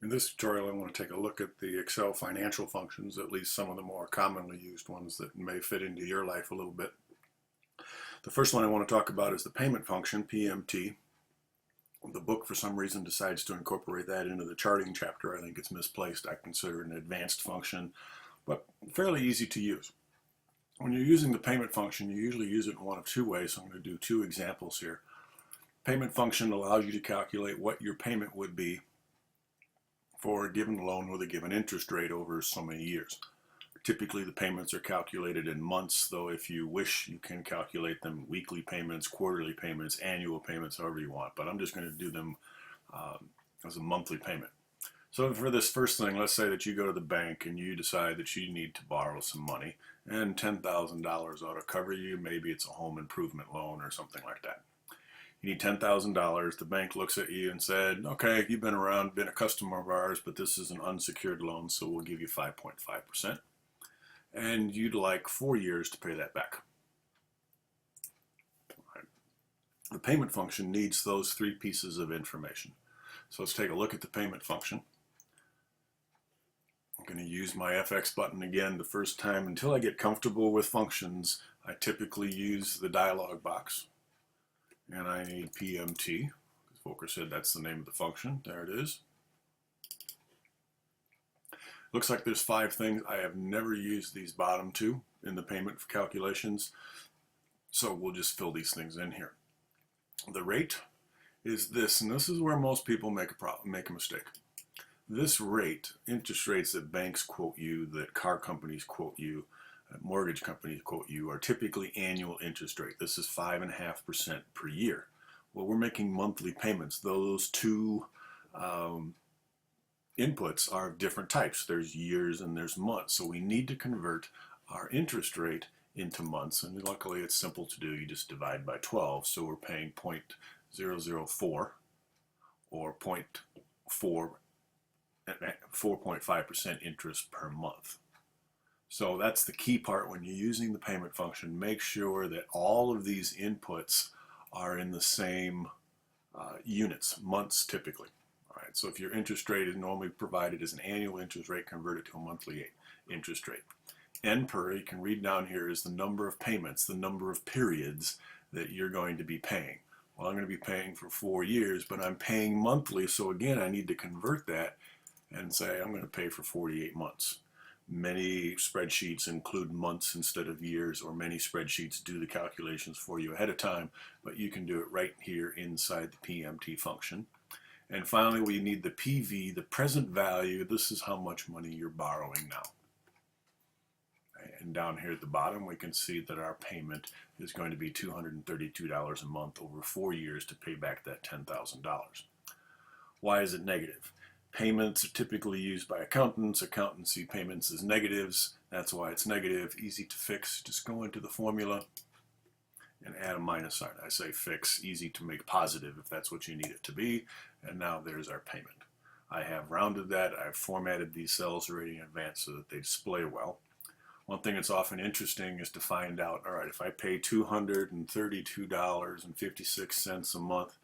In this tutorial, I want to take a look at the Excel financial functions, at least some of the more commonly used ones that may fit into your life a little bit. The first one I want to talk about is the payment function, PMT. The book, for some reason, decides to incorporate that into the charting chapter. I think it's misplaced. I consider it an advanced function, but fairly easy to use. When you're using the payment function, you usually use it in one of two ways. So I'm going to do two examples here. Payment function allows you to calculate what your payment would be for a given loan with a given interest rate over so many years. Typically the payments are calculated in months, though if you wish you can calculate them weekly payments, quarterly payments, annual payments, however you want, but I'm just going to do them as a monthly payment. So for this first thing, let's say that you go to the bank and you decide that you need to borrow some money and $10,000 ought to cover you. Maybe it's a home improvement loan or something like that. You need $10,000. The bank looks at you and said, okay, you've been around, been a customer of ours, but this is an unsecured loan, so we'll give you 5.5%. And you'd like 4 years to pay that back. Right. The payment function needs those three pieces of information. So let's take a look at the payment function. I'm going to use my FX button again the first time. Until I get comfortable with functions, I typically use the dialog box. And I need PMT. Volcker said that's the name of the function. There it is. Looks like there's 5 things. I have never used these bottom 2 in the payment calculations, so we'll just fill these things in here. The rate is this, and this is where most people make a mistake. This rate, interest rates that banks quote you, that car companies quote you, mortgage companies quote you, are typically annual interest rate. This is 5.5% per year. Well, we're making monthly payments. Those two inputs are of different types. There's years and there's months. So we need to convert our interest rate into months. And luckily it's simple to do. You just divide by 12. So we're paying 0.004 or 4.5% interest per month. So that's the key part when you're using the payment function. Make sure that all of these inputs are in the same units, months typically. All right, so if your interest rate is normally provided as an annual interest rate, convert it to a monthly interest rate. NPER, you can read down here, is the number of payments, the number of periods that you're going to be paying. Well, I'm going to be paying for 4 years, but I'm paying monthly, so again, I need to convert that and say I'm going to pay for 48 months. Many spreadsheets include months instead of years, or many spreadsheets do the calculations for you ahead of time, but you can do it right here inside the PMT function. And finally, we need the PV, the present value. This is how much money you're borrowing now. And down here at the bottom, we can see that our payment is going to be $232 a month over 4 years to pay back that $10,000. Why is it negative? Payments are typically used by accountants. Accountants see payments as negatives. That's why it's negative. Easy to fix. Just go into the formula and add a minus sign. I say fix. Easy to make positive if that's what you need it to be. And now there's our payment. I have rounded that. I've formatted these cells already in advance so that they display well. One thing that's often interesting is to find out, all right, if I pay $232.56 a month,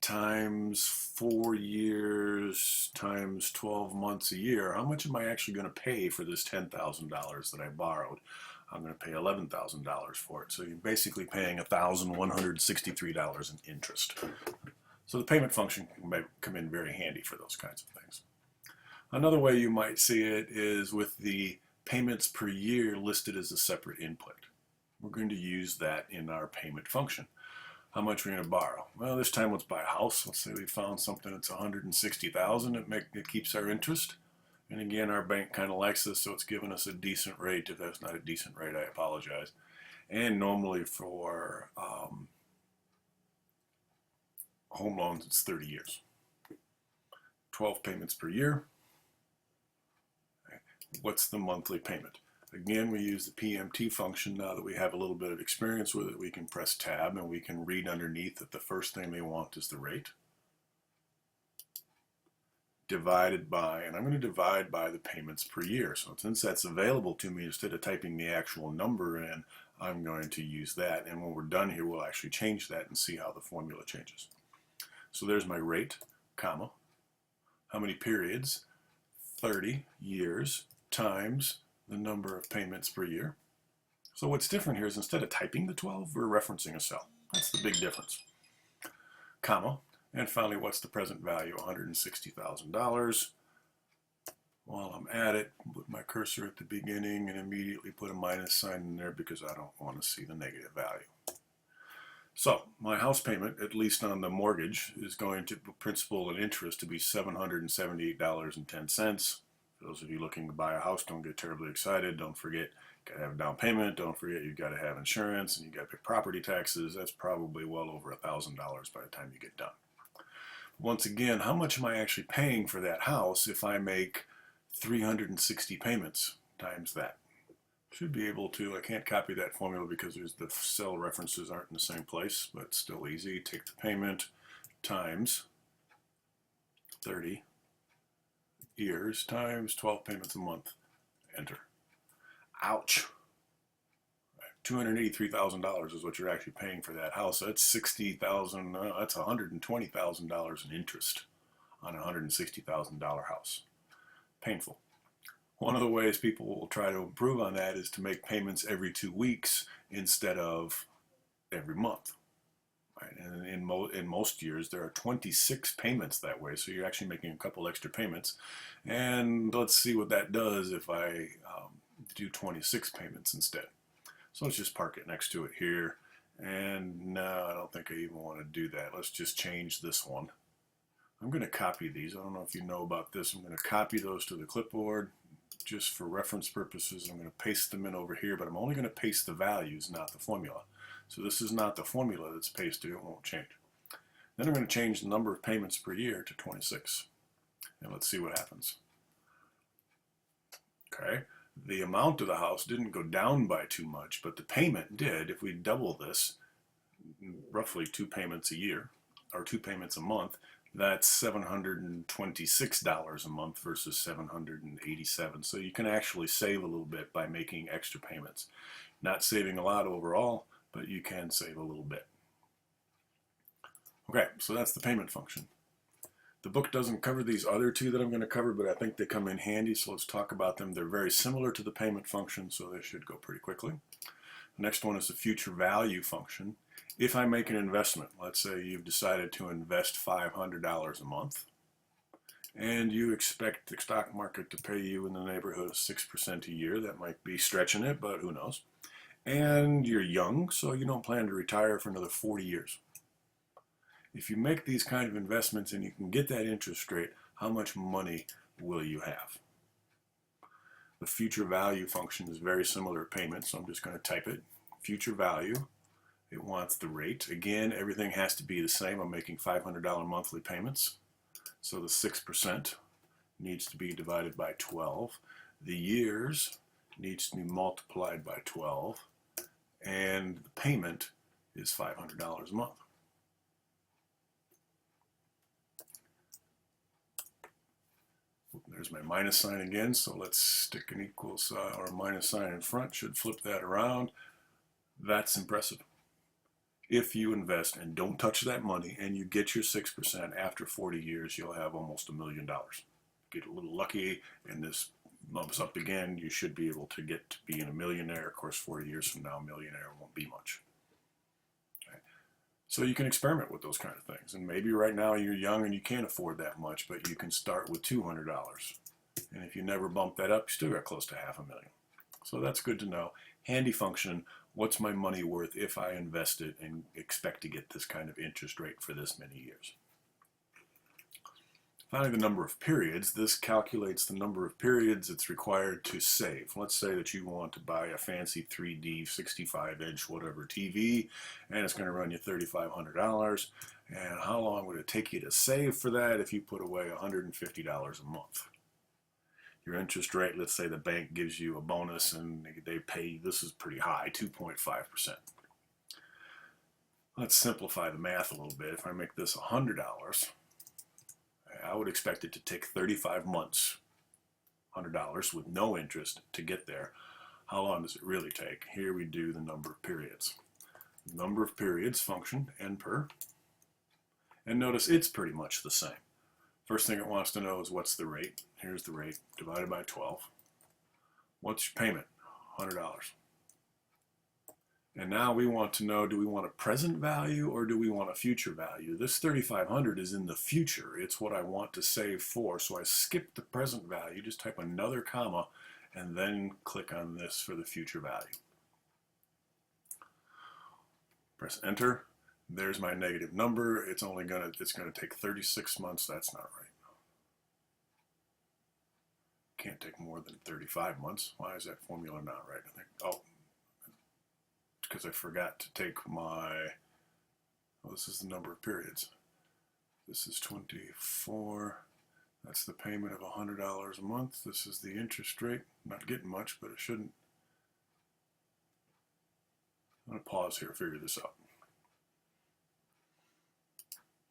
times 4 years times 12 months a year, how much am I actually going to pay for this $10,000 that I borrowed? I'm going to pay $11,000 for it. So you're basically paying $1,163 in interest. So the payment function might come in very handy for those kinds of things. Another way you might see it is with the payments per year listed as a separate input. We're going to use that in our payment function. How much we're going to borrow? Well, this time let's buy a house. Let's say we found something that's $160,000. It keeps our interest. And again, our bank kind of likes this, so it's giving us a decent rate. If that's not a decent rate, I apologize. And normally for home loans, it's 30 years. 12 payments per year. What's the monthly payment? Again, we use the PMT function. Now that we have a little bit of experience with it, we can press tab and we can read underneath that the first thing they want is the rate divided by, and I'm going to divide by the payments per year. So since that's available to me, instead of typing the actual number in, I'm going to use that. And when we're done here, we'll actually change that and see how the formula changes. So there's my rate, comma, How many periods? 30 years times the number of payments per year. So what's different here is instead of typing the 12, we're referencing a cell. That's the big difference. Comma. And finally, what's the present value? $160,000. While I'm at it, put my cursor at the beginning and immediately put a minus sign in there because I don't want to see the negative value. So my house payment, at least on the mortgage, is going to principal and interest to be $778.10. For those of you looking to buy a house, don't get terribly excited. Don't forget, you gotta have a down payment. Don't forget, you gotta have insurance and you gotta pay property taxes. That's probably well over $1,000 by the time you get done. Once again, how much am I actually paying for that house if I make 360 payments times that? Should be able to, I can't copy that formula because the cell references aren't in the same place, but still easy. Take the payment times 30 years times 12 payments a month. Enter. Ouch. $283,000 is what you're actually paying for that house. That's $60,000. That's $120,000 in interest on a $160,000 house. Painful. One of the ways people will try to improve on that is to make payments every 2 weeks instead of every month. Right? And in most years, there are 26 payments that way, so you're actually making a couple extra payments. And let's see what that does if I do 26 payments instead. So let's just park it next to it here. And no, I don't think I even want to do that. Let's just change this one. I'm going to copy these. I don't know if you know about this. I'm going to copy those to the clipboard. Just for reference purposes, I'm going to paste them in over here, but I'm only going to paste the values, not the formula. So this is not the formula that's pasted. It won't change. Then I'm going to change the number of payments per year to 26. And let's see what happens. Okay. The amount of the house didn't go down by too much, but the payment did. If we double this, roughly 2 payments a year, or 2 payments a month, that's $726 a month versus $787. So you can actually save a little bit by making extra payments. Not saving a lot overall, but you can save a little bit. Okay, so that's the payment function. The book doesn't cover these other two that I'm going to cover, but I think they come in handy, so let's talk about them. They're very similar to the payment function, so they should go pretty quickly. The next one is the future value function. If I make an investment, let's say you've decided to invest $500 a month, and you expect the stock market to pay you in the neighborhood of 6% a year. That might be stretching it, but who knows. And you're young, so you don't plan to retire for another 40 years. If you make these kind of investments and you can get that interest rate, how much money will you have? The future value function is very similar to payment, so I'm just going to type it. Future value. It wants the rate. Again, everything has to be the same. I'm making $500 monthly payments. So the 6% needs to be divided by 12. The years needs to be multiplied by 12. And the payment is $500 a month. There's my minus sign again, so let's stick an equal sign or minus sign in front. Should flip that around. That's impressive. If you invest and don't touch that money and you get your 6% after 40 years, you'll have almost $1 million. Get a little lucky and this bumps up again, you should be able to get to being a millionaire. Of course, 40 years from now, a millionaire won't be much. Okay. So you can experiment with those kind of things. And maybe right now you're young and you can't afford that much, but you can start with $200. And if you never bump that up, you still got close to $500,000. So that's good to know. Handy function. What's my money worth if I invest it and expect to get this kind of interest rate for this many years? Finally, the number of periods. This calculates the number of periods it's required to save. Let's say that you want to buy a fancy 3D 65-inch whatever TV, and it's going to run you $3,500. And how long would it take you to save for that if you put away $150 a month? Your interest rate, let's say the bank gives you a bonus and they pay, this is pretty high, 2.5%. Let's simplify the math a little bit. If I make this $100, I would expect it to take 35 months, $100 with no interest to get there. How long does it really take? Here we do the number of periods. Number of periods function, n per. And notice it's pretty much the same. First thing it wants to know is what's the rate. Here's the rate divided by 12. What's your payment? $100. And now we want to know, do we want a present value or do we want a future value? This $3,500 is in the future. It's what I want to save for. So I skip the present value, just type another comma, and then click on this for the future value. Press enter. There's my negative number. It's gonna take 36 months. That's not right. Can't take more than 35 months. Why is that formula not right? I think, oh, because I forgot to take my, well, this is the number of periods. This is 24. That's the payment of $100 a month. This is the interest rate. Not getting much, but it shouldn't. I'm gonna pause here, figure this out.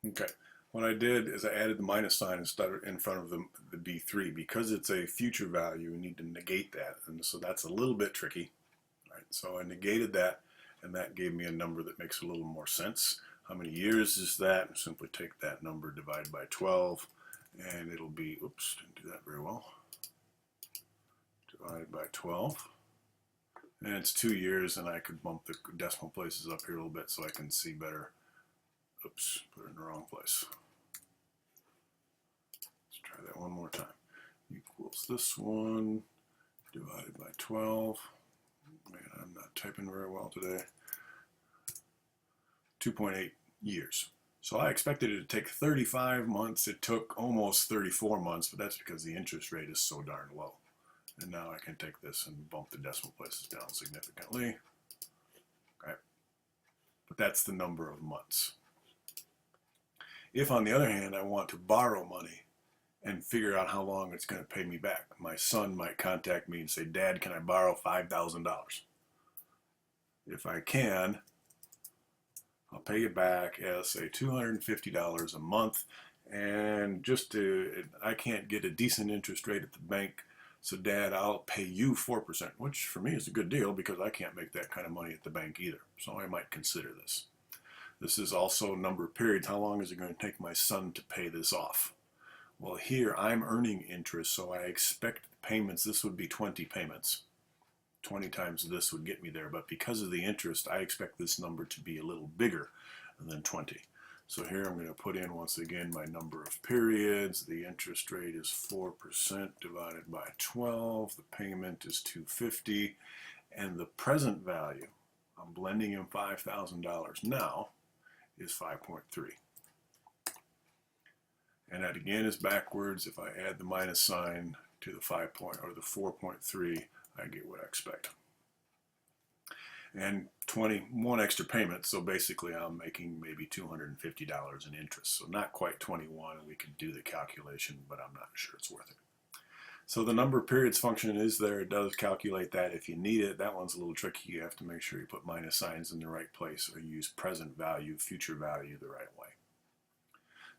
Okay, what I did is I added the minus sign instead of in front of the B3. Because it's a future value, we need to negate that, and so that's a little bit tricky. All right, so I negated that, and that gave me a number that makes a little more sense. How many years is that? Simply take that number divided by 12, and it'll be, oops, didn't do that very well. Divided by 12. And it's 2 years, and I could bump the decimal places up here a little bit so I can see better. Oops, put it in the wrong place. Let's try that one more time. Equals this one divided by 12. Man, I'm not typing very well today. 2.8 years. So I expected it to take 35 months. It took almost 34 months, but that's because the interest rate is so darn low. And now I can take this and bump the decimal places down significantly. Okay. But that's the number of months. If, on the other hand, I want to borrow money and figure out how long it's going to pay me back, my son might contact me and say, Dad, can I borrow $5,000? If I can, I'll pay it back as, say, $250 a month. And I can't get a decent interest rate at the bank, so Dad, I'll pay you 4%, which for me is a good deal because I can't make that kind of money at the bank either. So I might consider this. This is also number of periods. How long is it going to take my son to pay this off? Well, here I'm earning interest, so I expect payments. This would be 20 payments. 20 times this would get me there, but because of the interest, I expect this number to be a little bigger than 20. So here I'm going to put in, once again, my number of periods. The interest rate is 4% divided by 12. The payment is $250. And the present value, I'm blending in $5,000 now, is 5.3. And that again is backwards. If I add the minus sign to the 4.3, I get what I expect. And 21 extra payments, so basically I'm making maybe $250 in interest. So not quite 21, we could do the calculation, but I'm not sure it's worth it. So the number of periods function is there. It does calculate that if you need it. That one's a little tricky. You have to make sure you put minus signs in the right place or use present value, future value the right way.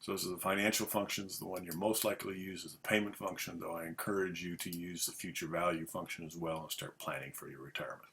So those are the financial functions. The one you're most likely to use is the payment function, though I encourage you to use the future value function as well and start planning for your retirement.